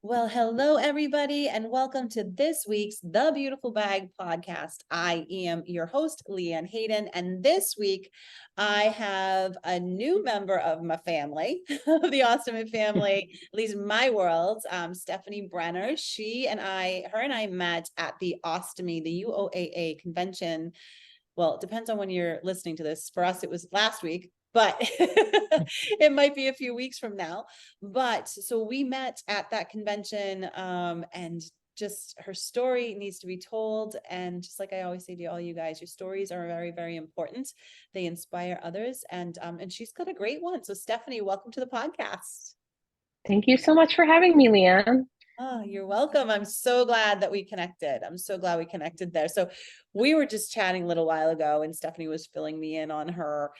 Well, hello, everybody, and welcome to this week's The Beautiful Bag podcast. I am your host, LeeAnne Hayden, and this week I have a new member of my family, of the Ostomy family, at least my world, Stephanie Brenners. Her and I met at the Ostomy, the UOAA convention. Well, it depends on when you're listening to this. For us, it was last week, but it might be a few weeks from now. But so we met at that convention, and just her story needs to be told. And just like I always say to all you guys, your stories are very, very important. They inspire others, and she's got a great one. So Stephanie, welcome to the podcast. Thank you so much for having me, LeeAnne. Oh, you're welcome. I'm so glad that we connected. I'm so glad we connected there. So we were just chatting a little while ago, and Stephanie was filling me in on her,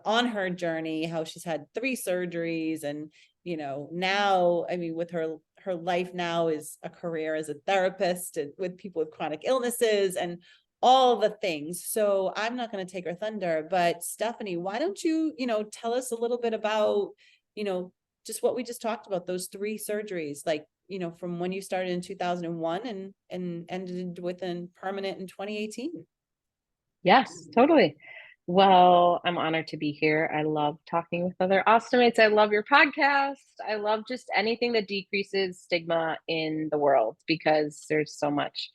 on her journey, how she's had 3 surgeries. And, now, I mean, with her life now is a career as a therapist with people with chronic illnesses and all the things. So I'm not going to take her thunder, but Stephanie, why don't you, tell us a little bit about, just what we just talked about, those 3 surgeries, like, from when you started in 2001 and ended with a permanent in 2018. Yes, totally. Well, I'm honored to be here. I love talking with other ostomates. I love your podcast. I love just anything that decreases stigma in the world because there's so much.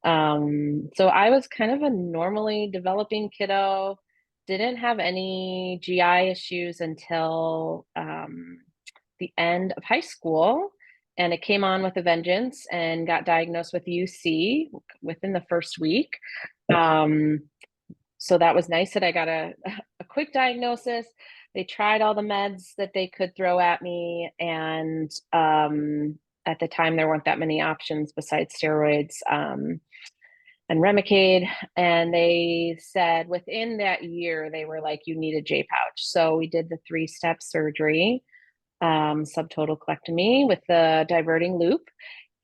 So I was kind of a normally developing kiddo, didn't have any GI issues until the end of high school. And it came on with a vengeance and got diagnosed with UC within the first week. So that was nice that I got a quick diagnosis. They tried all the meds that they could throw at me. And at the time, there weren't that many options besides steroids and Remicade. And they said within that year, they were like, you need a J pouch. So we did the 3-step surgery, subtotal colectomy with the diverting loop.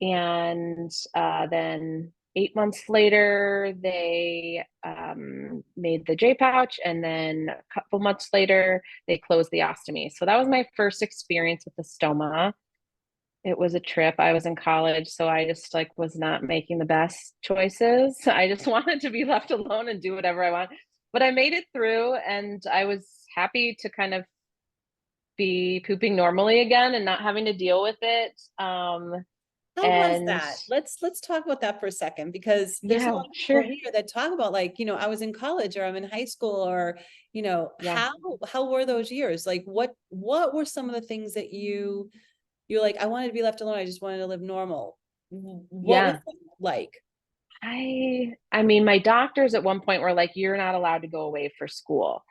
And then 8 months later, they made the J pouch. And then a couple months later, they closed the ostomy. So that was my first experience with the stoma. It was a trip. I was in college, so I just was not making the best choices. I just wanted to be left alone and do whatever I want. But I made it through, and I was happy to kind of be pooping normally again and not having to deal with it. How was And that? Let's talk about that for a second, because there's a yeah, lot of sure. people here that talk about, like, I was in college or I'm in high school, or Yeah. how were those years? Like, what were some of the things that you're like, I wanted to be left alone, I just wanted to live normal. What was Yeah. it like? I mean, my doctors at one point were like, you're not allowed to go away for school.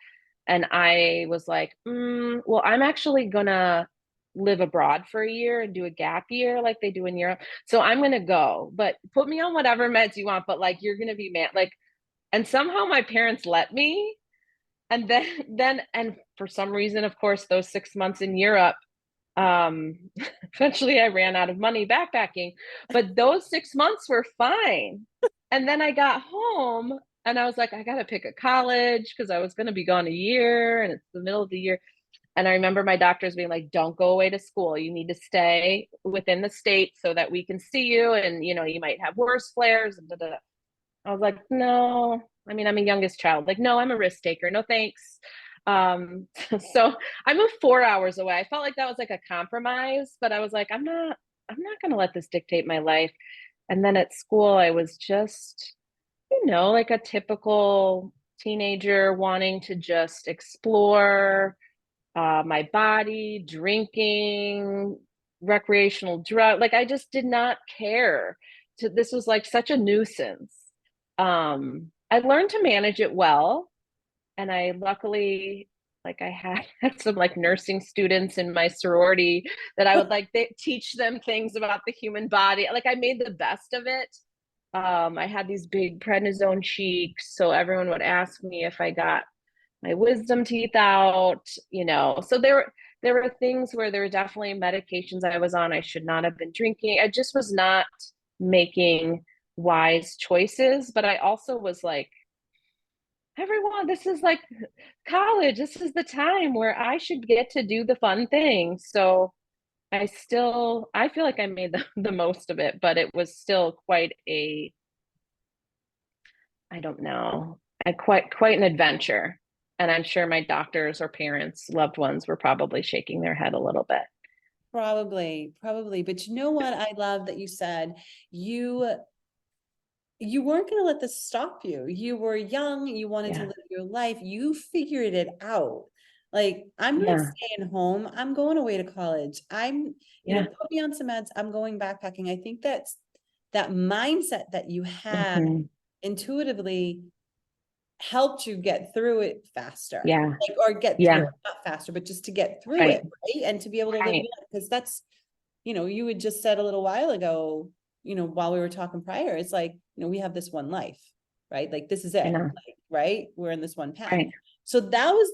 And I was like, well, I'm actually gonna live abroad for a year and do a gap year like they do in Europe. So I'm gonna go, but put me on whatever meds you want, but like you're gonna be man like, and somehow my parents let me. And then for some reason, of course, those 6 months in Europe, um eventually I ran out of money backpacking, but those 6 months were fine. And then I got home and I was like, I gotta pick a college because I was going to be gone a year and it's the middle of the year. And I remember my doctors being like, don't go away to school, you need to stay within the state so that we can see you, and you might have worse flares and da, da, da. I was like, no, I mean, I'm a youngest child. Like, no, I'm a risk taker. No, thanks. So I moved 4 hours away. I felt like that was like a compromise, but I was like, I'm not going to let this dictate my life. And then at school, I was just, like a typical teenager wanting to just explore my body, drinking, recreational drug. Like I just did not care. This was like such a nuisance. I learned to manage it well, and I luckily I had some nursing students in my sorority that I would teach them things about the human body. Like I made the best of it. I had these big prednisone cheeks, so everyone would ask me if I got my wisdom teeth out. So there were things where there were definitely medications I was on I should not have been drinking. I just was not making wise choices. But I also was like, everyone, this is like college. This is the time where I should get to do the fun things. So I feel like I made the most of it, but it was still quite a, I don't know, quite an adventure. And I'm sure my doctors or parents, loved ones, were probably shaking their head a little bit. Probably, probably. But you know what? I love that you said you you weren't going to let this stop you. You were young, you wanted to Yeah. live your life, you figured it out. Like, I'm not Yeah. staying home, I'm going away to college. Yeah. Put me on some meds, I'm going backpacking. I think that's that mindset that you had Hmm. intuitively helped you get through it faster. Yeah. Like, or get through Yeah. it, not faster, but just to get through Right. it, right? And to be able to live Right. your life. Because that's, you had just said a little while ago, while we were talking prior, it's like, we have this one life, right? Like, this is I it, know. like, right? We're in this one path. Right. So that was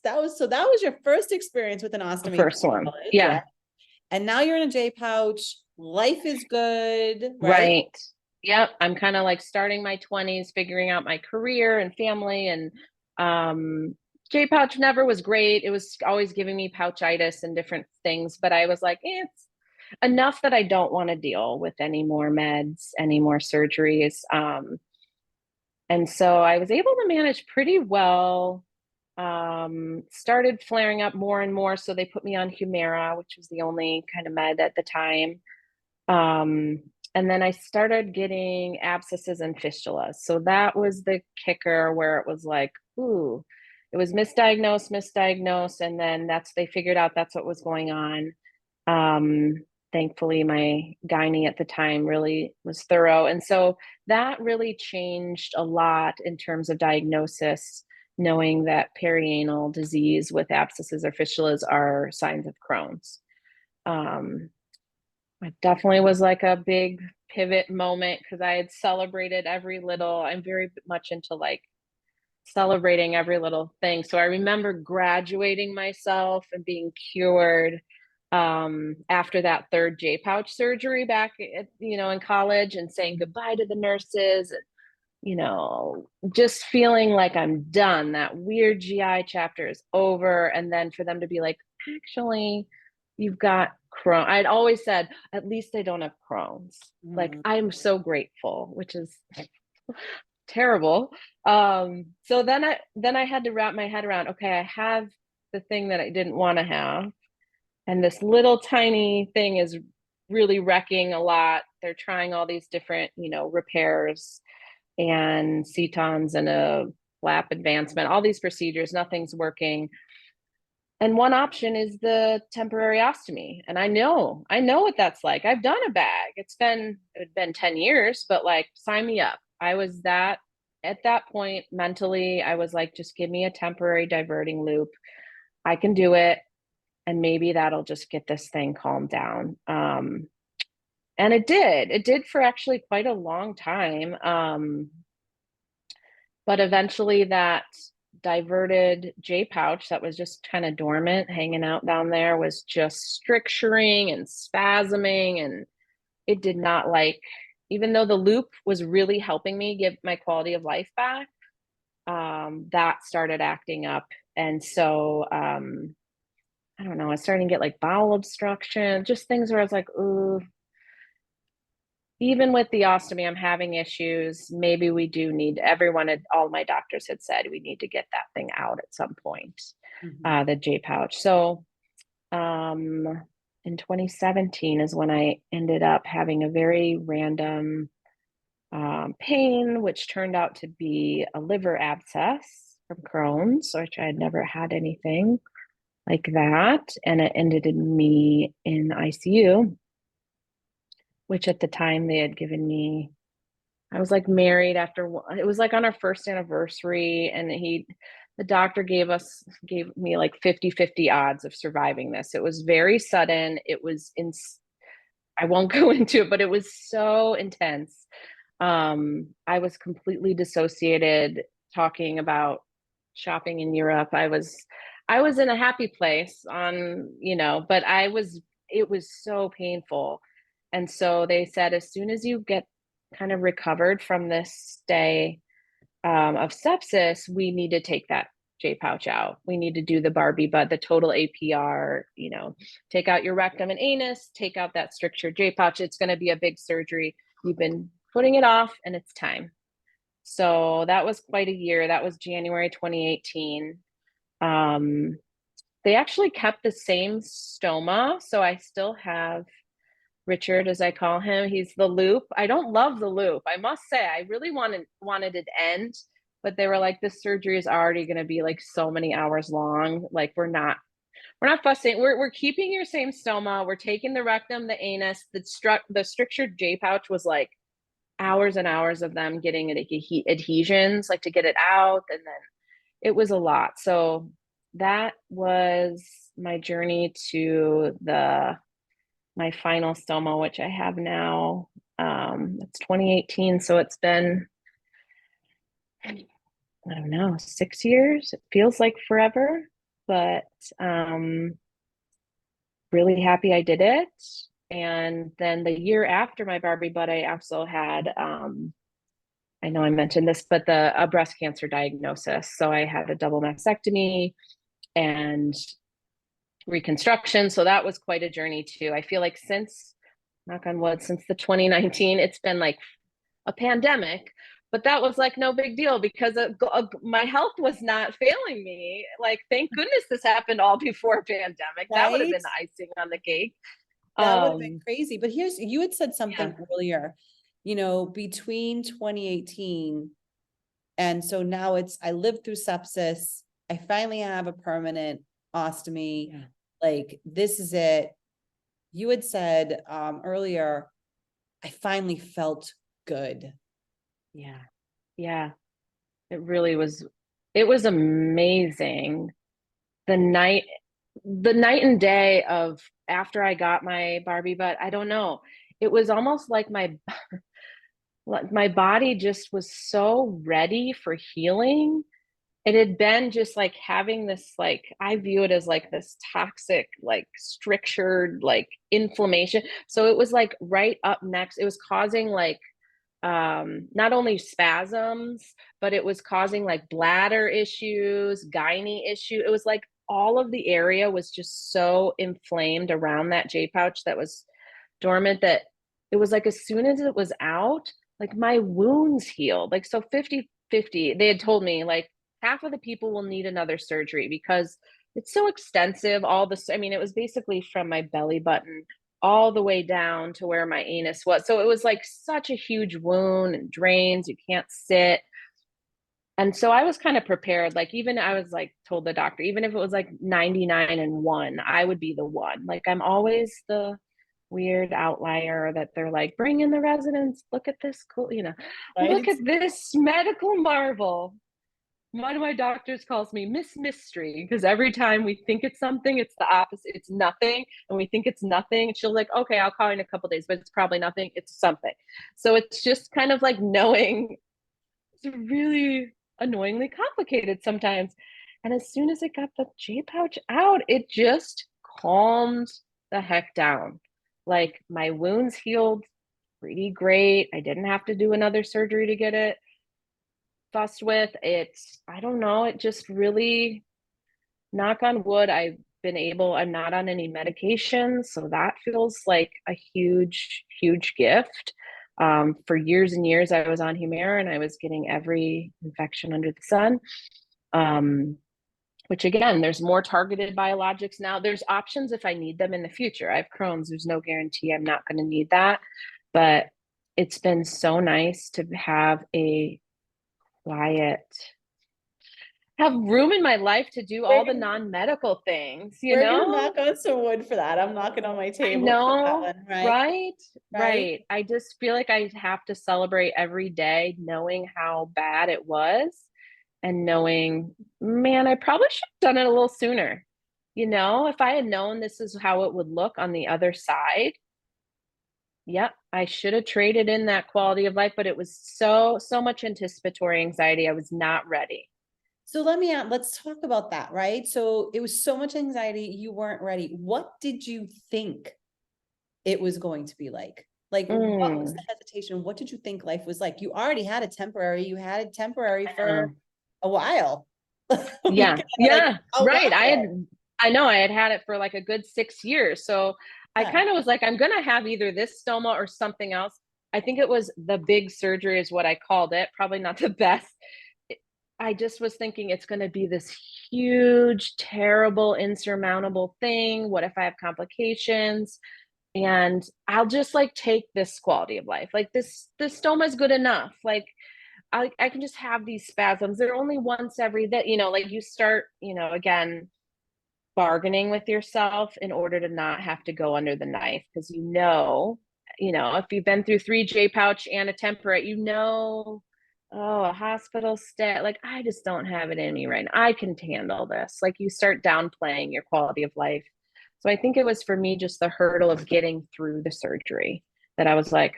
that was your first experience with an The ostomy first one. college, right? Yeah. And now you're in a J pouch. Life is good, right? Right. Yep. I'm kind of like starting my 20s, figuring out my career and family. And J pouch never was great. It was always giving me pouchitis and different things. But I was like, it's enough that I don't want to deal with any more meds, any more surgeries. And so I was able to manage pretty well. Started flaring up more and more. So they put me on Humira, which was the only kind of med at the time. Um, and then I started getting abscesses and fistulas. So that was the kicker where it was like, ooh, it was misdiagnosed. And then they figured out that's what was going on. Um, Thankfully, my gynae at the time really was thorough. And so that really changed a lot in terms of diagnosis, knowing that perianal disease with abscesses or fistulas are signs of Crohn's. Um, it definitely was like a big pivot moment because I had celebrated every little, I'm very much into like celebrating every little thing. So I remember graduating myself and being cured after that third J pouch surgery back at, in college, and saying goodbye to the nurses, and, just feeling like I'm done. That weird GI chapter is over. And then for them to be like, actually, you've got Crohn. I'd always said, at least I don't have Crohn's. Like, Mm. I'm so grateful, which is terrible. So then I had to wrap my head around, okay, I have the thing that I didn't want to have, and this little tiny thing is really wrecking a lot. They're trying all these different, repairs and setons and a flap advancement, all these procedures, nothing's working. And one option is the temporary ostomy. And I know what that's like. I've done a bag. It's been 10 years, but like, sign me up. I was that at that point mentally, I was like, just give me a temporary diverting loop. I can do it. And maybe that'll just get this thing calmed down. And it did for actually quite a long time. But eventually that diverted J pouch that was just kind of dormant, hanging out down there, was just stricturing and spasming. And it did not like, even though the loop was really helping me give my quality of life back, that started acting up. And so, I don't know, I was starting to get like bowel obstruction, just things where I was like, ooh, even with the ostomy, I'm having issues. Maybe we do need, all my doctors had said we need to get that thing out at some point, Mhm. the J pouch. So um, in 2017 is when I ended up having a very random pain, which turned out to be a liver abscess from Crohn's, which I had never had anything like that. And it ended in me in ICU, which at the time they had given me, I was like married after, it was like on our first anniversary, and the doctor gave me like 50-50 odds of surviving this. It was very sudden. It was I won't go into it, but it was so intense. I was completely dissociated, talking about shopping in Europe. I was in a happy place but it was so painful. And so they said, as soon as you get kind of recovered from this stay of sepsis, we need to take that J pouch out. We need to do the Barbie butt, the total APR, you know, take out your rectum and anus, take out that stricture J pouch. It's going to be a big surgery. You've been putting it off and it's time. So that was quite a year. That was January 2018. They actually kept the same stoma. So I still have Richard, as I call him. He's the loop. I don't love the loop. I must say, I really wanted it to end, but they were like, this surgery is already going to be like so many hours long. Like we're not fussing. We're keeping your same stoma. We're taking the rectum, the anus, the strictured J pouch was like hours and hours of them getting adhesions, like to get it out. And then it was a lot. So that was my journey to my final stoma, which I have now. It's 2018. So it's been, I don't know, 6 years. It feels like forever, but really happy I did it. And then the year after my Barbie butt, I also had, I know I mentioned this, but a breast cancer diagnosis. So I had a double mastectomy and reconstruction. So that was quite a journey too. I feel like since, knock on wood, since the 2019, it's been like a pandemic, but that was like no big deal because my health was not failing me. Like, thank goodness this happened all before pandemic. That would have Right? been the icing on the cake. That would have been crazy. But you had said something Yeah. earlier, between 2018 and so now I lived through sepsis. I finally have a permanent ostomy. Yeah. Like, this is it. You had said earlier, I finally felt good. Yeah. Yeah. It really was. It was amazing. The night and day of after I got my Barbie butt, I don't know. It was almost like my body just was so ready for healing. It had been just like having this, like, I view it as like this toxic, like strictured, like inflammation. So it was like right up next. It was causing like not only spasms, but it was causing like bladder issues, gynae issue. It was like all of the area was just so inflamed around that J pouch that was dormant that it was like as soon as it was out, like my wounds healed. Like, so 50-50. They had told me like half of the people will need another surgery because it's so extensive. All this, I mean, it was basically from my belly button all the way down to where my anus was. So it was like such a huge wound and drains. You can't sit. And so I was kind of prepared. Like, even I was like, told the doctor, even if it was like 99 and 1, I would be the one. Like, I'm always the weird outlier that they're like, bring in the residents. Look at this cool, look Right? at this medical marvel. One of my doctors calls me Miss Mystery because every time we think it's something, it's the opposite. It's nothing. And we think it's nothing. She'll like, okay, I'll call you in a couple days, but it's probably nothing. It's something. So it's just kind of like knowing it's really annoyingly complicated sometimes. And as soon as it got the J pouch out, it just calmed the heck down. Like, my wounds healed pretty great. I didn't have to do another surgery to get it fussed with. I don't know, it just really, knock on wood, I'm not on any medication. So that feels like a huge, huge gift. For years and years, I was on Humira and I was getting every infection under the sun. Which again, there's more targeted biologics now. There's options if I need them in the future. I have Crohn's. There's no guarantee I'm not going to need that. But it's been so nice to have a quiet, have room in my life to do all the non-medical things, We're gonna knock on some wood for that. I'm knocking on my I table for that know, one, right? right? Right? Right. I just feel like I have to celebrate every day knowing how bad it was and knowing, man, I probably should have done it a little sooner. If I had known this is how it would look on the other side, yep, I should have traded in that quality of life, but it was so much anticipatory anxiety. I was not ready. So let's talk about that, right? So it was so much anxiety, you weren't ready. What did you think it was going to be like? Like, what was the hesitation? What did you think life was like? You already had you had it temporary for a while. We Yeah. kind of like Yeah. Right. outlaw it. I know I had it for like a good 6 years. So I Yeah. kind of was like, I'm going to have either this stoma or something else. I think it was the big surgery is what I called it. Probably not the best. I just was thinking it's going to be this huge, terrible, insurmountable thing. What if I have complications? And I'll just like take this quality of life. Like this stoma is good enough. Like I can just have these spasms. They're only once every that, like you start, again, bargaining with yourself in order to not have to go under the knife. Because if you've been through 3J pouch and a temperate, oh, a hospital stay. Like, I just don't have it in me right now. I can handle this. Like, you start downplaying your quality of life. So I think it was for me just the hurdle of getting through the surgery that I was like,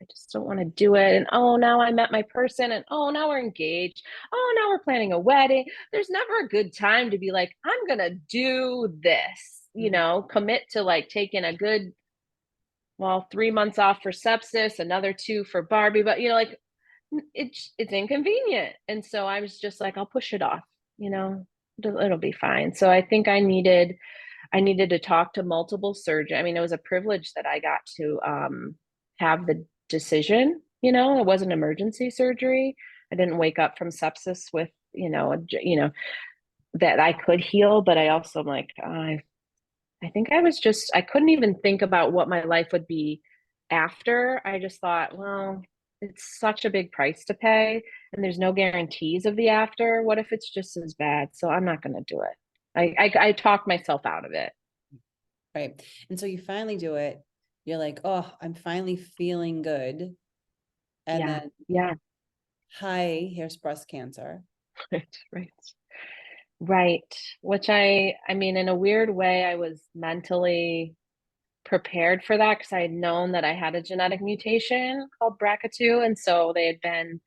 I just don't want to do it. And oh, now I met my person. And oh, now we're engaged. Oh, now we're planning a wedding. There's never a good time to be like, I'm going to do this, commit to like taking a good, 3 months off for sepsis, another 2 for Barbie, but like it's inconvenient. And so I was just like, I'll push it off, it'll be fine. So I think I needed to talk to multiple surgeons. I mean, it was a privilege that I got to have the decision, it wasn't emergency surgery. I didn't wake up from sepsis with, that I could heal, but I also am like, I think I couldn't even think about what my life would be after. I just thought, well, it's such a big price to pay and there's no guarantees of the after. What if it's just as bad? So I'm not going to do it. I talked myself out of it. Right. And so you finally do it. You're like, oh, I'm finally feeling good. And Yeah. then, Yeah. hi, here's breast cancer. Right. Right. Right. Which I mean, in a weird way, I was mentally prepared for that because I had known that I had a genetic mutation called BRCA2. And so they had been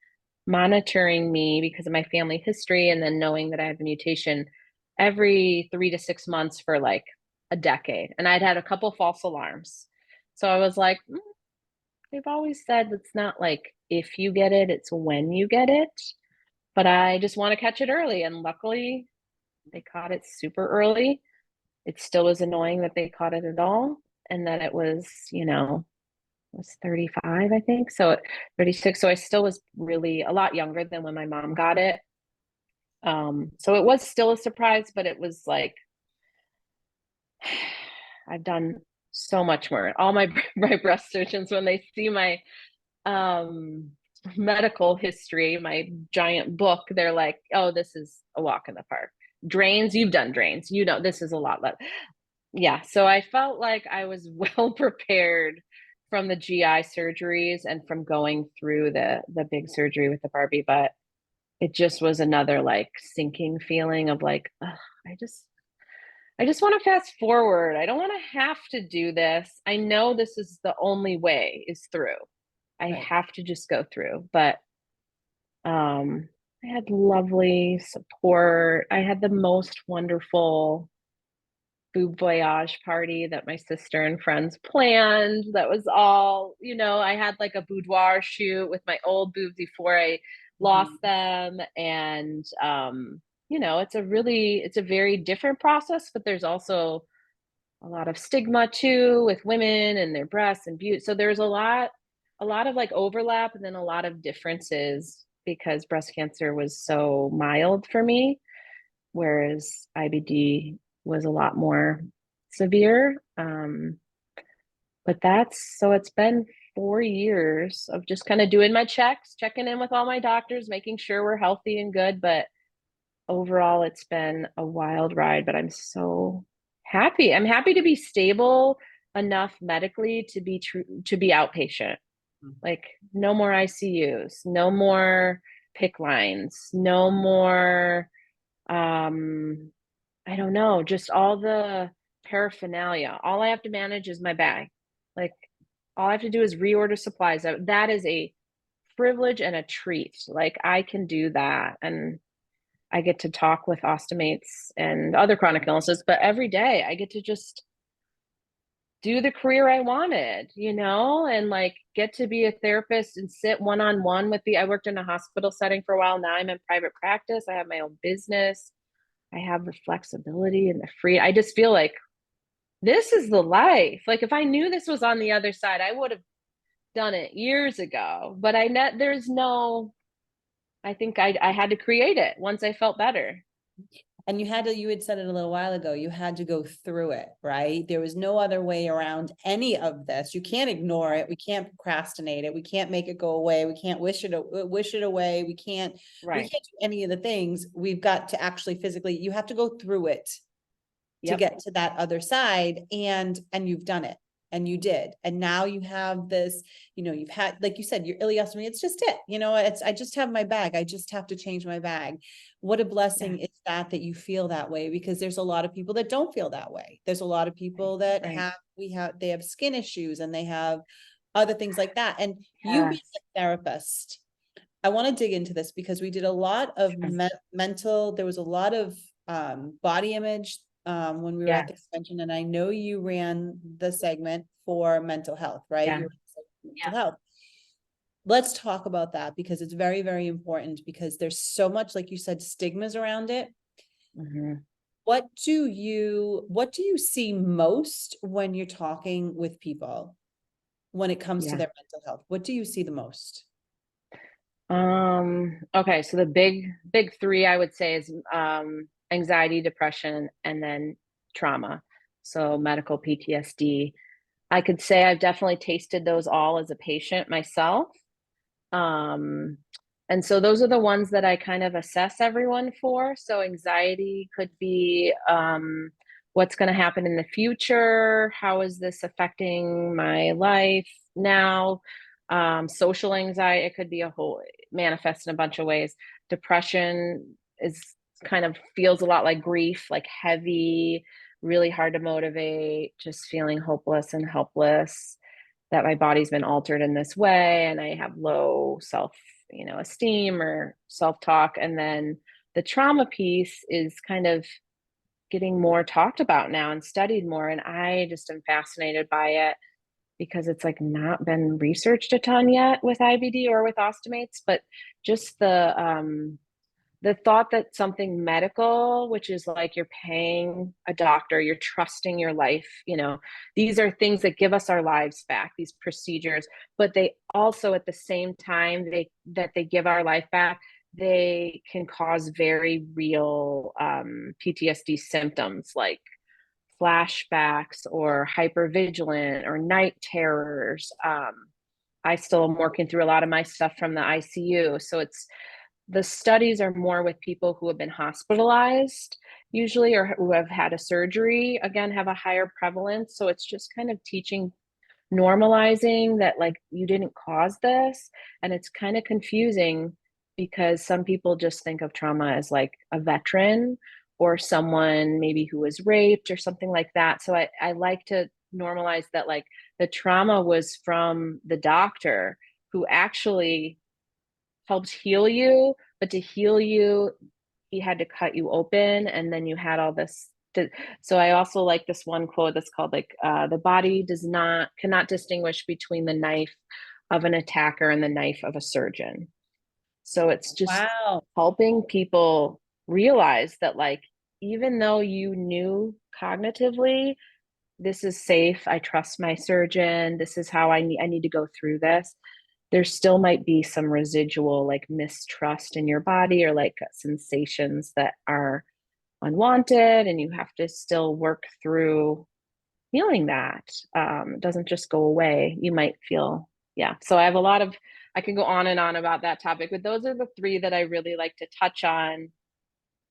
monitoring me because of my family history and then knowing that I had the mutation every 3 to 6 months for like a decade. And I'd had a couple false alarms. So I was like, they've always said it's not like if you get it, it's when you get it. But I just want to catch it early. And luckily, they caught it super early. It still was annoying that they caught it at all and that it was, was 35, I think. So 36. So I still was really a lot younger than when my mom got it. So it was still a surprise, but it was like, I've done so much more. All my breast surgeons, when they see my medical history, my giant book, they're like, oh, this is a walk in the park. Drains, you've done drains. This is a lot less. Yeah. So I felt like I was well prepared from the GI surgeries and from going through the big surgery with the Barbie, but it just was another like sinking feeling of like, I just want to fast forward. I don't want to have to do this. I know this is the only way is through. I Right. have to just go through. But I had lovely support. I had the most wonderful boob voyage party that my sister and friends planned. That was all, I had like a boudoir shoot with my old boobs before I lost them. And it's a very different process, but there's also a lot of stigma too with women and their breasts and beauty. So there's a lot of like overlap and then a lot of differences because breast cancer was so mild for me, whereas IBD was a lot more severe. But it's been 4 years of just kind of doing my checks, checking in with all my doctors, making sure we're healthy and good. But overall, it's been a wild ride, but I'm so happy. I'm happy to be stable enough medically to be outpatient. Like no more ICUs, no more PIC lines, no more I don't know, just all the paraphernalia. All I have to manage is my bag. Like all I have to do is reorder supplies. That is a privilege and a treat. Like I can do that. And I get to talk with ostomates and other chronic illnesses, but every day I get to just do the career I wanted, you know, and like get to be a therapist and sit one-on-one with I worked in a hospital setting for a while. Now I'm in private practice. I have my own business. I have the flexibility and the free. I just feel like this is the life. Like if I knew this was on the other side, I would have done it years ago. But there's no, I think I had to create it once I felt better. And you had said it a little while ago, you had to go through it, right? There was no other way around any of this. You can't ignore it. We can't procrastinate it. We can't make it go away. We can't wish it away. We can't do any of the things. We've got to actually physically, you have to go through it to get to that other side. And you've done it. And you did. And now you have this, you know, you've had, like you said, your ileostomy, it's just it, you know, I just have my bag. I just have to change my bag. What a blessing is that you feel that way, because there's a lot of people that don't feel that way. There's a lot of people that they have skin issues and they have other things like that. And you being a therapist, I want to dig into this because we did a lot of mental, there was a lot of body image when we were at the convention, and I know you ran the segment for mental health, right? You were mental health. Let's talk about that because it's very, very important, because there's so much, like you said, stigmas around it. What do you see most when you're talking with people when it comes to their mental health? What do you see the most? Okay, so the big three I would say is anxiety, depression, and then trauma. So medical PTSD. I could say I've definitely tasted those all as a patient myself. And so those are the ones that I kind of assess everyone for. So anxiety could be what's going to happen in the future? How is this affecting my life now? Social anxiety, it could be manifest in a bunch of ways. Depression is kind of feels a lot like grief, like heavy, really hard to motivate, just feeling hopeless and helpless, that my body's been altered in this way and I have low esteem or self-talk. And then the trauma piece is kind of getting more talked about now and studied more. And I just am fascinated by it because it's like not been researched a ton yet with IBD or with ostomates, but just the thought that something medical, which is like you're paying a doctor, you're trusting your life, these are things that give us our lives back, these procedures, but they also at the same time that they give our life back, they can cause very real PTSD symptoms like flashbacks or hypervigilant or night terrors. I still am working through a lot of my stuff from the ICU. So the studies are more with people who have been hospitalized usually, or who have had a surgery, again, have a higher prevalence. So it's just kind of normalizing that like you didn't cause this. And it's kind of confusing because some people just think of trauma as like a veteran or someone maybe who was raped or something like that. So I like to normalize that like the trauma was from the doctor who actually helped heal you, but to heal you, he had to cut you open, and then you had all this. So I also like this one quote that's called like, the body cannot distinguish between the knife of an attacker and the knife of a surgeon. So it's just helping people realize that like, even though you knew cognitively, this is safe, I trust my surgeon, this is how I need to go through this, there still might be some residual like mistrust in your body or like sensations that are unwanted, and you have to still work through healing that. It doesn't just go away. You might feel, So I have I can go on and on about that topic, but those are the three that I really like to touch on.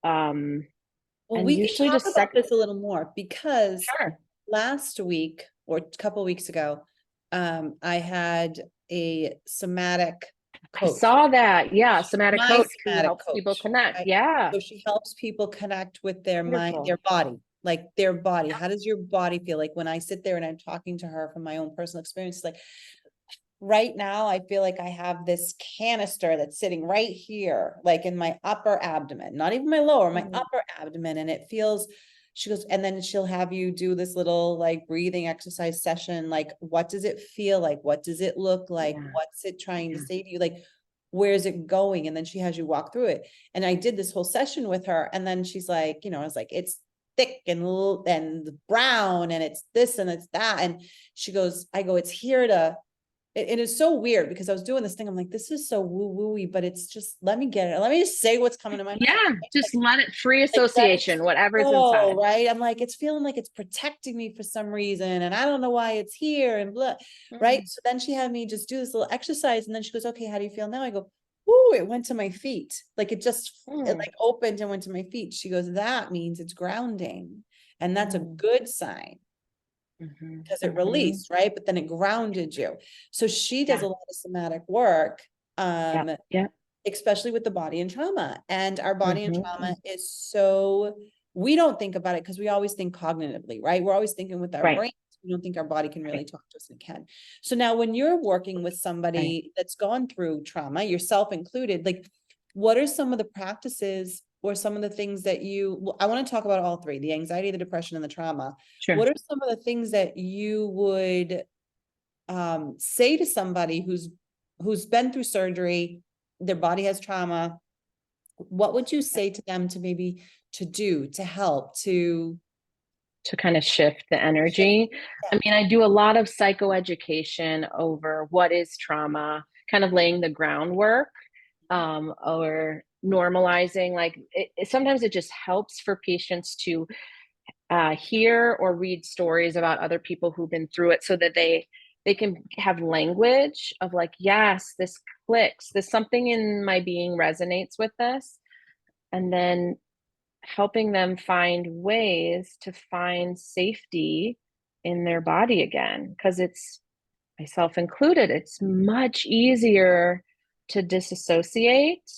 Well, we can talk about this a little more because last week or a couple of weeks ago, I had a somatic coach. I saw that. Yeah. Somatic coach who helps people connect. Right? Yeah. So she helps people connect with their mind, their body, like their body. How does your body feel? Like when I sit there and I'm talking to her from my own personal experience, like right now, I feel like I have this canister that's sitting right here, like in my upper abdomen, not even my lower, my upper abdomen. And it feels, She goes, and then she'll have you do this little like breathing exercise session. Like, what does it feel like? What does it look like? Yeah. What's it trying to Yeah. say to you? Like, where's it going? And then she has you walk through it. And I did this whole session with her. And then she's like, I was like, it's thick and brown and it's this and it's that. And she goes, I go, it's here to, it is so weird because I was doing this thing. I'm like, this is so woo-woo-y, but it's just, let me get it. Let me just say what's coming to my mind. Yeah, just let it free Like, let it association, whatever's go, inside. right? I'm like, it's feeling like it's protecting me for some reason. And I don't know why it's here and blah, right? Mm. So then she had me just do this little exercise. And then she goes, okay, how do you feel now? I go, ooh, it went to my feet. Like it Mm. like opened and went to my feet. She goes, that means it's grounding. And that's a Mm. good sign Mhm. because it Mhm. released, right? But then it grounded you. So she does Yeah. a lot of somatic work, Yeah. Yeah. especially with the body and trauma. And our body and trauma Mhm. is so, we don't think about it because we always think cognitively, right? We're always thinking with our Right. brains. We don't think our body can really Right. talk to us and it can. So now when you're working with Right. somebody that's gone through trauma, yourself included, like what are some of the practices or some of the things that I want to talk about all three, the anxiety, the depression, and the trauma. Sure. What are some of the things that you would say to somebody who's been through surgery, their body has trauma? What would you say to them to maybe to do to help To kind of shift the shift? energy. I mean, I do a lot of psychoeducation over what is trauma, kind of laying the groundwork, or normalizing. Like sometimes it just helps for patients to hear or read stories about other people who've been through it, so that they can have language of like, yes, this clicks, this something in my being resonates with this, and then helping them find ways to find safety in their body again, because it's, myself included, it's much easier to disassociate.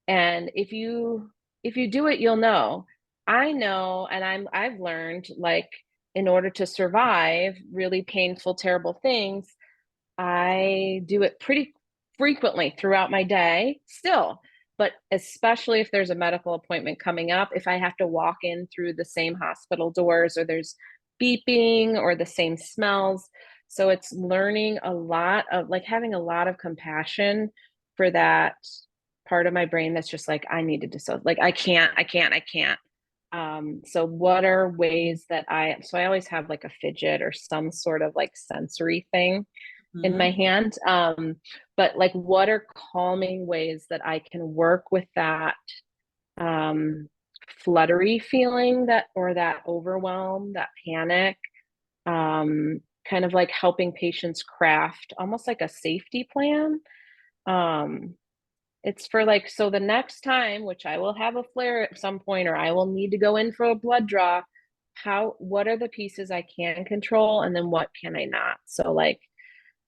And if you do it, you'll know. I know, and I've learned, like, in order to survive really painful, terrible things, I do it pretty frequently throughout my day still, but especially if there's a medical appointment coming up, if I have to walk in through the same hospital doors or there's beeping or the same smells. So it's learning a lot of, like, having a lot of compassion for that part of my brain that's just like, I need to dissociate. Like, I can't. So what are ways that so I always have like a fidget or some sort of like sensory thing in my Mhm. hand. But like, what are calming ways that I can work with that um, fluttery feeling, that, or that overwhelm, that panic, kind of like helping patients craft almost like a safety plan. Um, it's for like, so the next time, which I will have a flare at some point, or I will need to go in for a blood draw, what are the pieces I can control, and then what can I not? So like,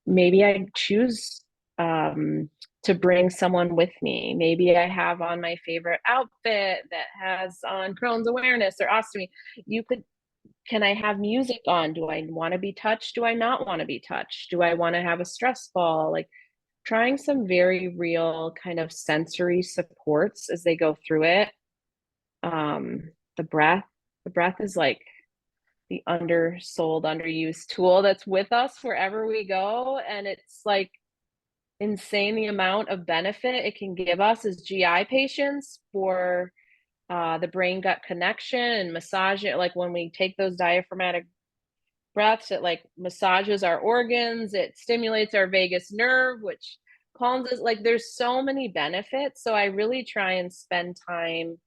maybe I choose to bring someone with me. Maybe I have on my favorite outfit that has on Crohn's awareness or ostomy. Can I have music on? Do I want to be touched? Do I not want to be touched? Do I want to have a stress ball? Like, trying some very real kind of sensory supports as they go through it. Um, the breath, the breath is like the undersold, underused tool that's with us wherever we go. And it's like insane the amount of benefit it can give us as GI patients for the brain gut connection and massage it. Like, when we take those diaphragmatic breaths, it like massages our organs, it stimulates our vagus nerve, which calms us. Like, there's so many benefits. So I really try and spend time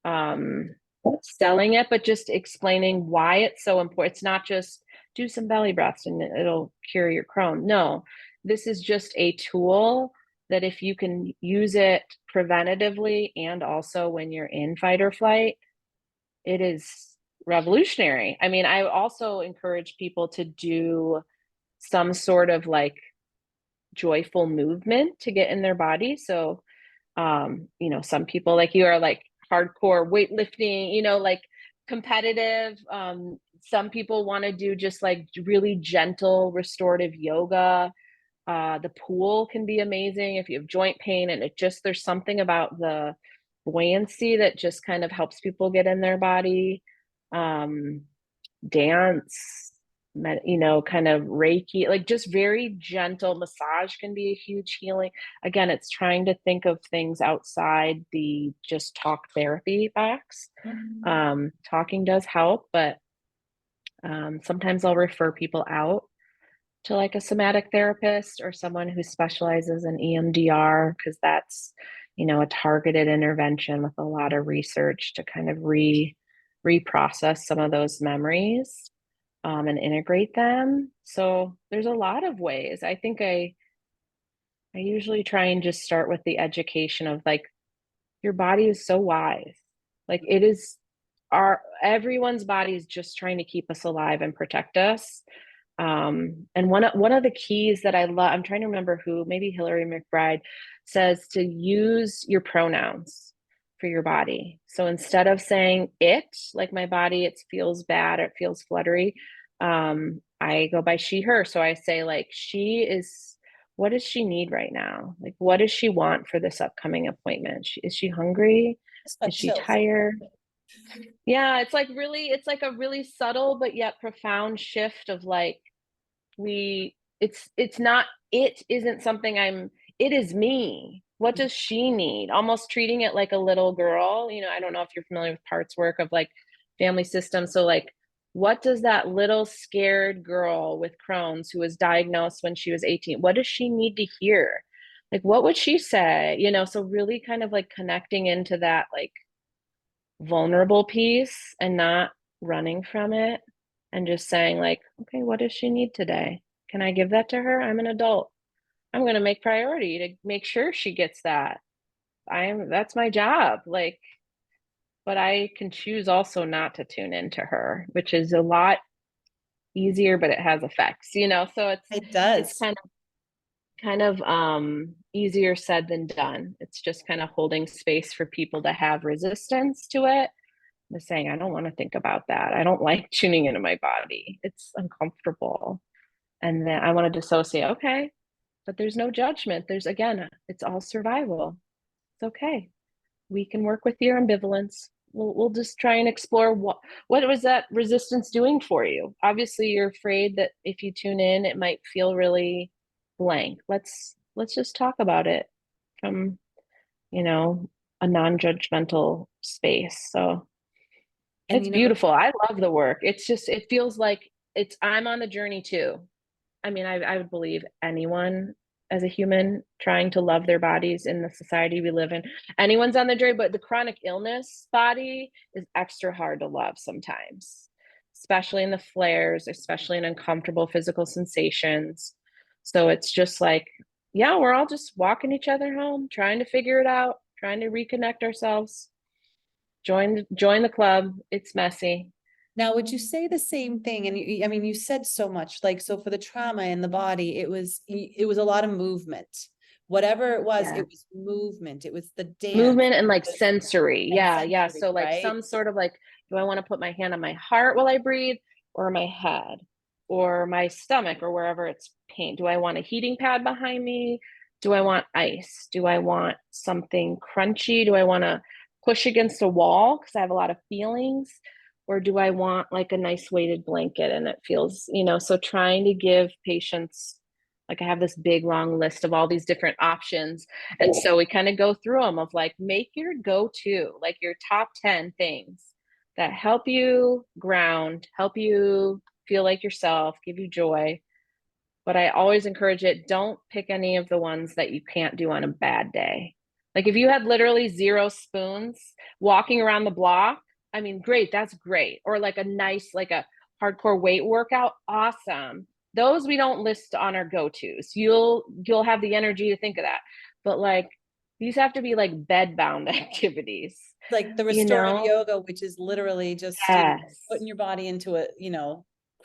um selling it, but just explaining why it's so important. It's not just do some belly breaths and it'll cure your Crohn. No, this is just a tool that if you can use it preventatively and also when you're in fight or flight, it is revolutionary. I mean, I also encourage people to do some sort of like joyful movement to get in their body. So some people like you are like hardcore weightlifting, like competitive. Some people want to do just like really gentle restorative yoga. The pool can be amazing if you have joint pain, and there's something about the buoyancy that just kind of helps people get in their body. dance, kind of Reiki, like just very gentle massage can be a huge healing. Again, it's trying to think of things outside the just talk therapy box. Talking does help, but sometimes I'll refer people out to like a somatic therapist or someone who specializes in EMDR, because that's, a targeted intervention with a lot of research to kind of reprocess some of those memories, and integrate them. So there's a lot of ways. I think I usually try and just start with the education of like, your body is so wise. Like it is everyone's body is just trying to keep us alive and protect us. And one of the keys that I love, I'm trying to remember who, maybe Hillary McBride, says to use your pronouns for your body. So instead of saying it, like my body, it feels bad, it feels fluttery. I go by she, her. So I say like, what does she need right now? Like, what does she want for this upcoming appointment? Is she hungry? Is she tired? Yeah, it's like a really subtle but yet profound shift of like, it's not, it isn't something it is me. What does she need? Almost treating it like a little girl. I don't know if you're familiar with parts work of like family systems. So like, what does that little scared girl with Crohn's who was diagnosed when she was 18, what does she need to hear? Like, what would she say? So really kind of like connecting into that like vulnerable piece and not running from it, and just saying like, okay, what does she need today? Can I give that to her? I'm an adult. I'm going to make priority to make sure she gets that. That's my job. Like, but I can choose also not to tune into her, which is a lot easier, but it has effects, so It does. it's kind of easier said than done. It's just kind of holding space for people to have resistance to it. Was saying, I don't want to think about that. I don't like tuning into my body. It's uncomfortable. And then I want to dissociate. Okay. But there's no judgment. Again, it's all survival. It's okay. We can work with your ambivalence. We'll just try and explore what was that resistance doing for you? Obviously, you're afraid that if you tune in, it might feel really blank. Let's just talk about it from, a non-judgmental space. So And it's beautiful. I love the work. It feels like I'm on the journey too. I mean, I would believe anyone as a human trying to love their bodies in the society we live in, anyone's on the journey, but the chronic illness body is extra hard to love sometimes, especially in the flares, especially in uncomfortable physical sensations. So it's just like, yeah, we're all just walking each other home, trying to figure it out, trying to reconnect ourselves. Join the club. It's messy. Now, would you say the same thing? And I mean, you said so much, like, so for the trauma in the body, it was a lot of movement. Whatever it was, Yeah. it was movement. It was the dance. Movement and like sensory. And Yeah. sensory, Yeah. So like right? some sort of like, do I want to put my hand on my heart while I breathe, or my head or my stomach or wherever it's pain? Do I want a heating pad behind me? Do I want ice? Do I want something crunchy? Do I want to push against a wall because I have a lot of feelings? Or do I want like a nice weighted blanket and it feels, so trying to give patients, like I have this big long list of all these different options. And so we kind of go through them of like, make your go-to, like your top 10 things that help you ground, help you feel like yourself, give you joy. But I always encourage it, don't pick any of the ones that you can't do on a bad day. Like if you had literally 0 spoons walking around the block, I mean, great, that's great. Or like a nice, like a hardcore weight workout, awesome. Those we don't list on our go-tos. You'll have the energy to think of that. But like these have to be like bed-bound activities. Like the restorative yoga, which is literally just putting your body into it,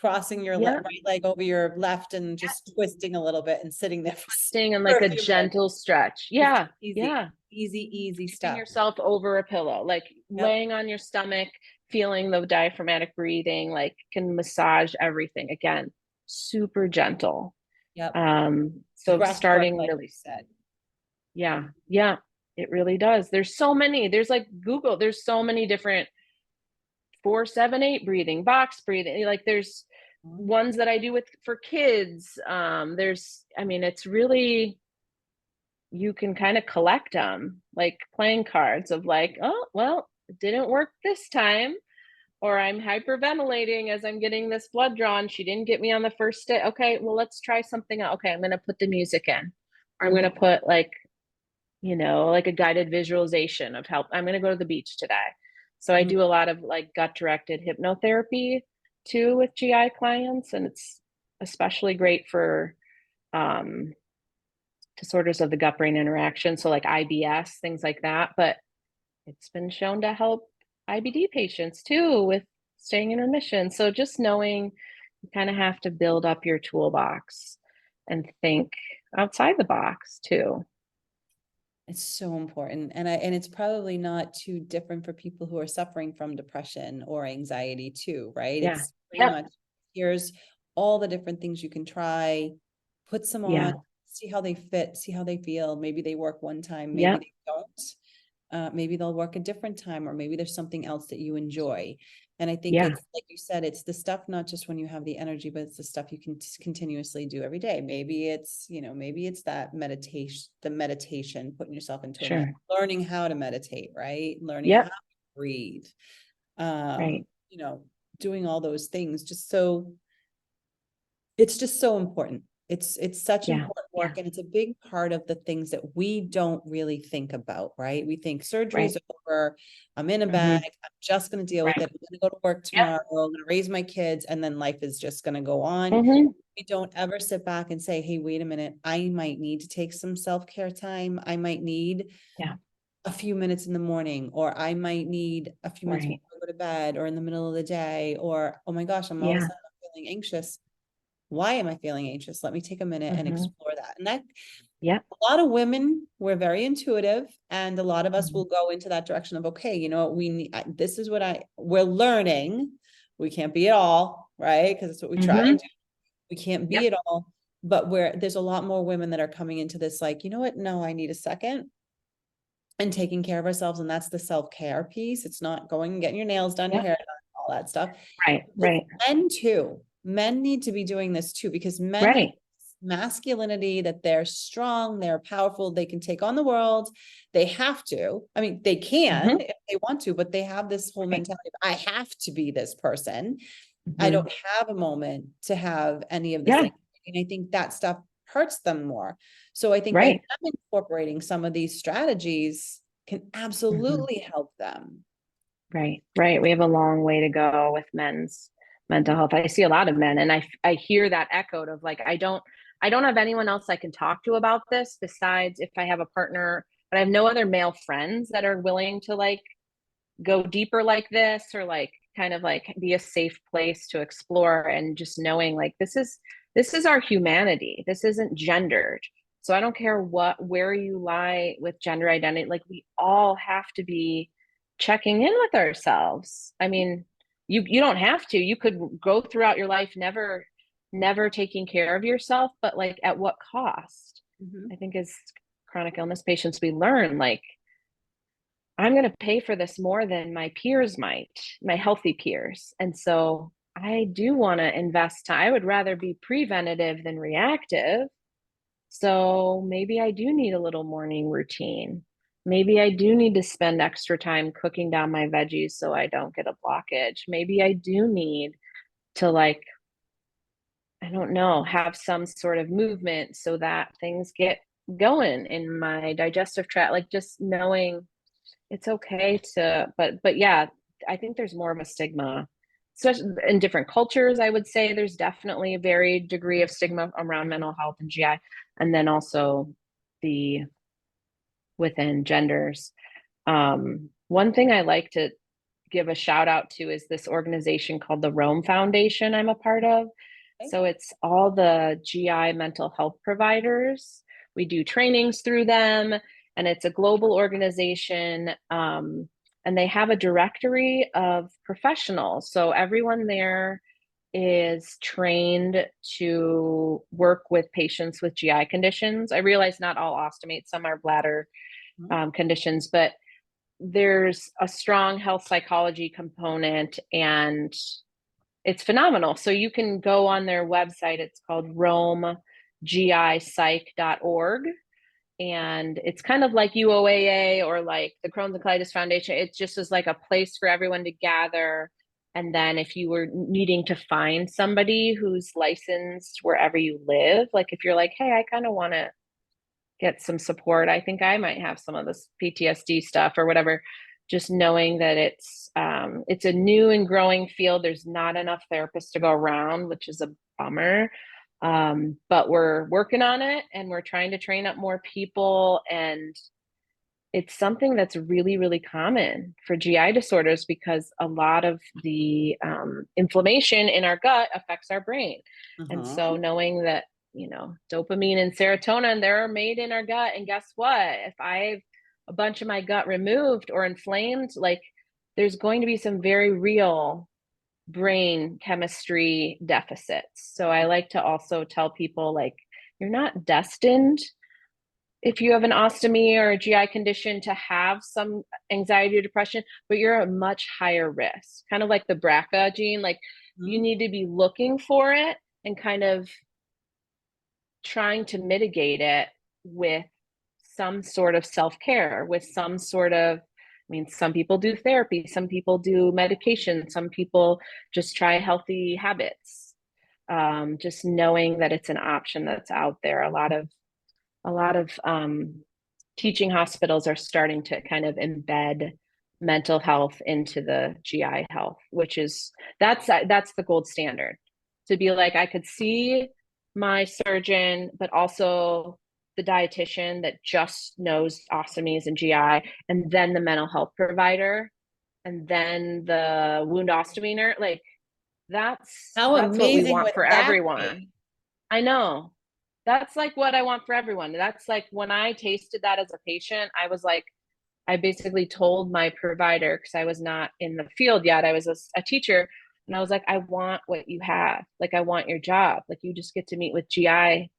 crossing your right leg over your left and just twisting a little bit and sitting there twisting and like a gentle stretch. Yeah. Easy stuff. Putting yourself over a pillow, like laying on your stomach, feeling the diaphragmatic breathing, like can massage everything. Again, super gentle. Yep. So starting really said. Yeah. It really does. There's so many, there's like Google, there's so many different 4-7-8 breathing, box breathing. Like there's ones that I do for kids. It's really, you can kind of collect them like playing cards of like, oh, well, it didn't work this time. Or I'm hyperventilating as I'm getting this blood drawn. She didn't get me on the first day. Okay, well, let's try something else. Okay, I'm going to put the music in. Or I'm going to put like a guided visualization of help. I'm going to go to the beach today. So I do a lot of like gut directed hypnotherapy too with GI clients. And it's especially great for disorders of the gut brain interaction. So like IBS, things like that. But it's been shown to help IBD patients too with staying in remission. So just knowing you kind of have to build up your toolbox and think outside the box too. It's so important. And it's probably not too different for people who are suffering from depression or anxiety too, right? Yeah. It's pretty much, here's all the different things you can try, put some on, see how they fit, see how they feel. Maybe they work one time, maybe they don't. Maybe they'll work a different time, or maybe there's something else that you enjoy. And I think it's like you said, it's the stuff, not just when you have the energy, but it's the stuff you can continuously do every day. Maybe it's, maybe it's that meditation, putting yourself into learning how to meditate, right? Learning how to breathe, doing all those things it's just so important. It's such important work, and it's a big part of the things that we don't really think about, right? We think surgery's over, I'm in a bag, I'm just going to deal with it. I'm going to go to work tomorrow, I'm going to raise my kids, and then life is just going to go on. We don't ever sit back and say, hey, wait a minute, I might need to take some self-care time. I might need a few minutes in the morning, or I might need a few minutes before I go to bed, or in the middle of the day, or, oh my gosh, I'm all of a sudden feeling anxious. Why am I feeling anxious? Let me take a minute and explore that. And that, a lot of women, we're very intuitive, and a lot of us will go into that direction of, okay, you know what, we need, this is what we're learning. We can't be it all, right? Because it's what we try to do. We can't be it all, but there's a lot more women that are coming into this, like, you know what? No, I need a second, and taking care of ourselves. And that's the self-care piece. It's not going and getting your nails done, your hair done, all that stuff. Right. And too, men need to be doing this too, because men have masculinity, that they're strong, they're powerful, they can take on the world. They have to. I mean, they can if they want to, but they have this whole mentality of, I have to be this person. I don't have a moment to have any of this. And I think that stuff hurts them more. So I think by them incorporating some of these strategies can absolutely help them. Right. We have a long way to go with men's mental health. I see a lot of men, and I hear that echoed of like, I don't have anyone else I can talk to about this besides if I have a partner, but I have no other male friends that are willing to like go deeper like this, or like kind of like be a safe place to explore. And just knowing like, this is our humanity. This isn't gendered. So I don't care where you lie with gender identity. Like, we all have to be checking in with ourselves. I mean, you don't have to. You could go throughout your life never taking care of yourself, but like, at what cost? I think as chronic illness patients, we learn like, I'm going to pay for this more than my peers might, my healthy peers. And so I do want to invest time. I would rather be preventative than reactive. So maybe I do need a little morning routine. Maybe I do need to spend extra time cooking down my veggies so I don't get a blockage. Maybe I do need to, like, I don't know, have some sort of movement so that things get going in my digestive tract. Like, just knowing it's okay to, but yeah, I think there's more of a stigma, especially in different cultures. I would say there's definitely a varied degree of stigma around mental health and GI, and then also within genders. One thing I like to give a shout out to is this organization called the Rome Foundation I'm a part of. So it's all the GI mental health providers. We do trainings through them, and it's a global organization. And they have a directory of professionals. So everyone there is trained to work with patients with GI conditions. I realize not all ostomates, some are bladder conditions, but there's a strong health psychology component, and it's phenomenal. So you can go on their website. It's called romegipsych.org. And it's kind of like UOAA or like the Crohn's and Colitis Foundation. It just is like a place for everyone to gather. And then if you were needing to find somebody who's licensed wherever you live, like if you're like, hey, I kind of want to get some support, I think I might have some of this PTSD stuff or whatever, just knowing that it's a new and growing field. There's not enough therapists to go around, which is a bummer. But we're working on it, and we're trying to train up more people. And it's something that's really, really common for GI disorders, because a lot of the inflammation in our gut affects our brain. And so knowing that, dopamine and serotonin, they're made in our gut. And guess what? If I have a bunch of my gut removed or inflamed, like there's going to be some very real brain chemistry deficits. So I like to also tell people, like, you're not destined, if you have an ostomy or a GI condition, to have some anxiety or depression, but you're at a much higher risk, kind of like the BRCA gene. Like you need to be looking for it and kind of trying to mitigate it with some sort of self-care, with some sort of, some people do therapy, some people do medication, some people just try healthy habits. Just knowing that it's an option that's out there. A lot of teaching hospitals are starting to kind of embed mental health into the GI health, which is, that's the gold standard. To be like, I could see my surgeon, but also the dietitian that just knows ostomies and GI, and then the mental health provider, and then the wound ostomy nurse. Like that's what we want for everyone. I know. That's like what I want for everyone. That's like when I tasted that as a patient, I was like, I basically told my provider, because I was not in the field yet, I was a teacher, and I was like, I want what you have. Like, I want your job. Like, you just get to meet with GI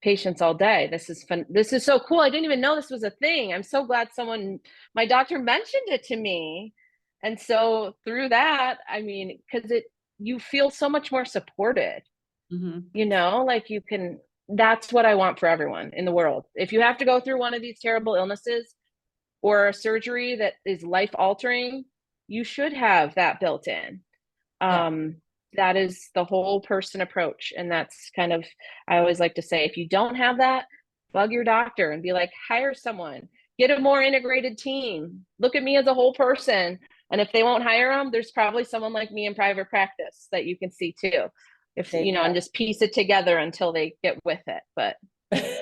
patients all day. This is fun. This is so cool. I didn't even know this was a thing. I'm so glad my doctor mentioned it to me. And so through that, because you feel so much more supported, like you can, that's what I want for everyone in the world. If you have to go through one of these terrible illnesses or a surgery that is life altering, you should have that built in. That is the whole person approach. And that's kind of, I always like to say, if you don't have that, bug your doctor and be like, hire someone, get a more integrated team, look at me as a whole person. And if they won't hire them, there's probably someone like me in private practice that you can see too. And just piece it together until they get with it. But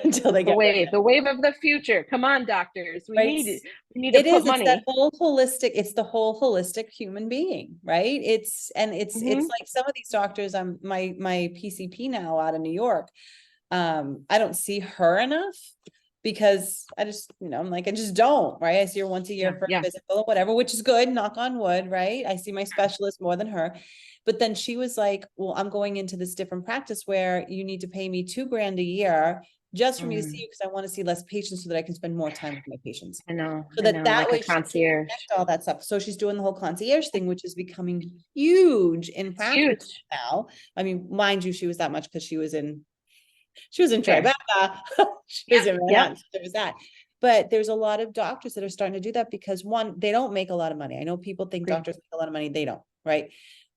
until they get the wave of the future. Come on, doctors. We need it. We need to put money. It's the whole holistic human being, right? It's like some of these doctors, my PCP now out of New York. I don't see her enough because I just, I'm like, I just don't, right? I see her once a year for a physical, whatever, which is good, knock on wood, right? I see my specialist more than her. But then she was like, well, I'm going into this different practice where you need to pay me $2,000 a year just for me to see you, because I want to see less patients so that I can spend more time with my patients. I know. So that like way a concierge, all that stuff. So she's doing the whole concierge thing, which is becoming huge in practice now. Mind you, she was that much because she was in Tribeca. She was in Manhattan. There was that. But there's a lot of doctors that are starting to do that because, one, they don't make a lot of money. I know people think doctors make a lot of money. They don't, right?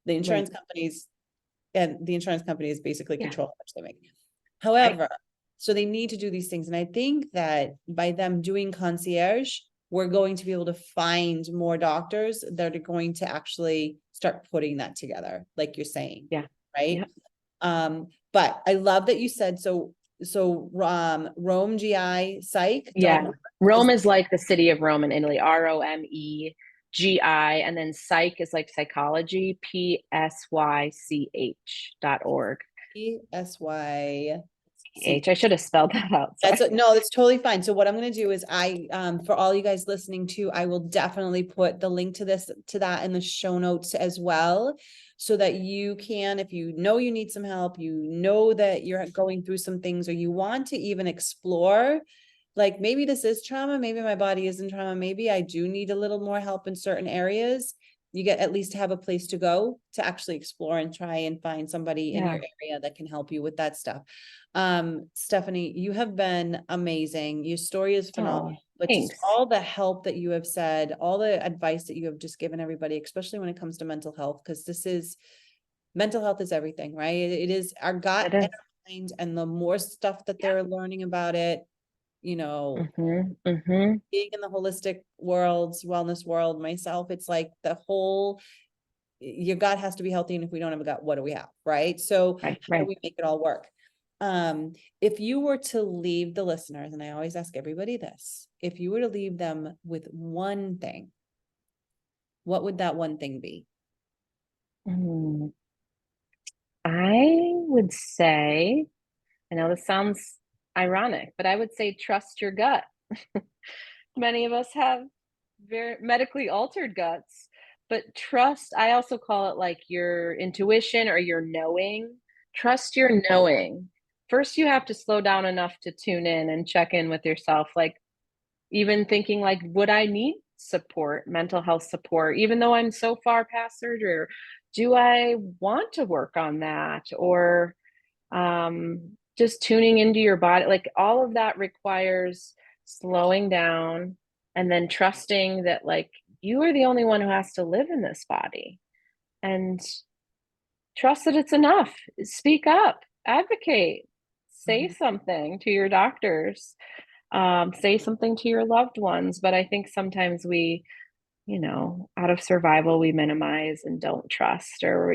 The insurance companies, and the insurance companies basically control how much they make. However, so they need to do these things. And I think that by them doing concierge, we're going to be able to find more doctors that are going to actually start putting that together, like you're saying. Yeah. Right. Yeah. But I love that you said, Rome GI Psych. Yeah. Rome is like the city of Rome in Italy, ROMEGI, and then psych is like psychology, PSYCH.org. PSY. I should have spelled that out. That's totally fine. So what I'm going to do is for all you guys listening too, I will definitely put the link to that in the show notes as well, so that you can, if you need some help, that you're going through some things, or you want to even explore like maybe this is trauma, maybe my body isn't trauma, maybe I do need a little more help in certain areas. You get at least to have a place to go to actually explore and try and find somebody in your area that can help you with that stuff. Stephanie, you have been amazing. Your story is phenomenal, but just Thanks. all the help that you have said, all the advice that you have just given everybody, especially when it comes to mental health, because mental health is everything, right? It is our gut and our mind, and the more stuff that they're learning about it, you know, being in the holistic world, wellness world myself, it's like your gut has to be healthy. And if we don't have a gut, what do we have? Right. So how do we make it all work? If you were to leave the listeners, and I always ask everybody this, if you were to leave them with one thing, what would that one thing be? I would say, I know this sounds ironic, but I would say trust your gut. Many of us have very medically altered guts, but trust, I also call it like your intuition or your knowing. Trust your knowing. First, you have to slow down enough to tune in and check in with yourself. Like, even thinking like, would I need support, mental health support, even though I'm so far past surgery? Or do I want to work on that? Or just tuning into your body, like all of that requires slowing down and then trusting that like you are the only one who has to live in this body, and trust that it's enough. Speak up, advocate, say something to your doctors, say something to your loved ones. But I think sometimes we, out of survival, we minimize and don't trust, or,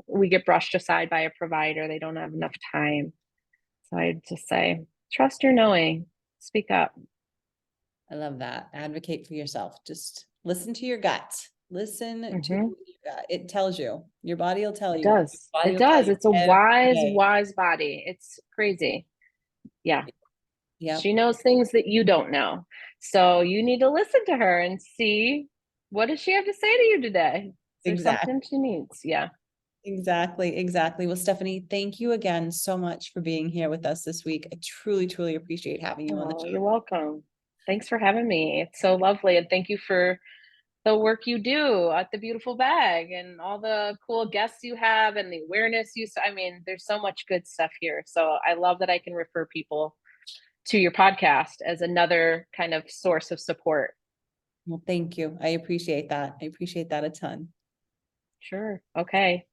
we get brushed aside by a provider. They don't have enough time. So I'd just say, trust your knowing, speak up. I love that. Advocate for yourself. Just listen to your gut. Listen to your gut. It tells you. Your body will tell It you. does. It does. It's a wise body. It's crazy. Yeah. Yeah. She knows things that you don't know. So you need to listen to her and see, what does she have to say to you today? Is there something she needs? Yeah. Exactly. Well, Stephanie, thank you again so much for being here with us this week. I truly, truly appreciate having you on the show. You're welcome. Thanks for having me. It's so lovely. And thank you for the work you do at the Beautiful Bag and all the cool guests you have and the awareness I mean, there's so much good stuff here. So I love that I can refer people to your podcast as another kind of source of support. Well, thank you. I appreciate that. I appreciate that a ton. Sure. Okay.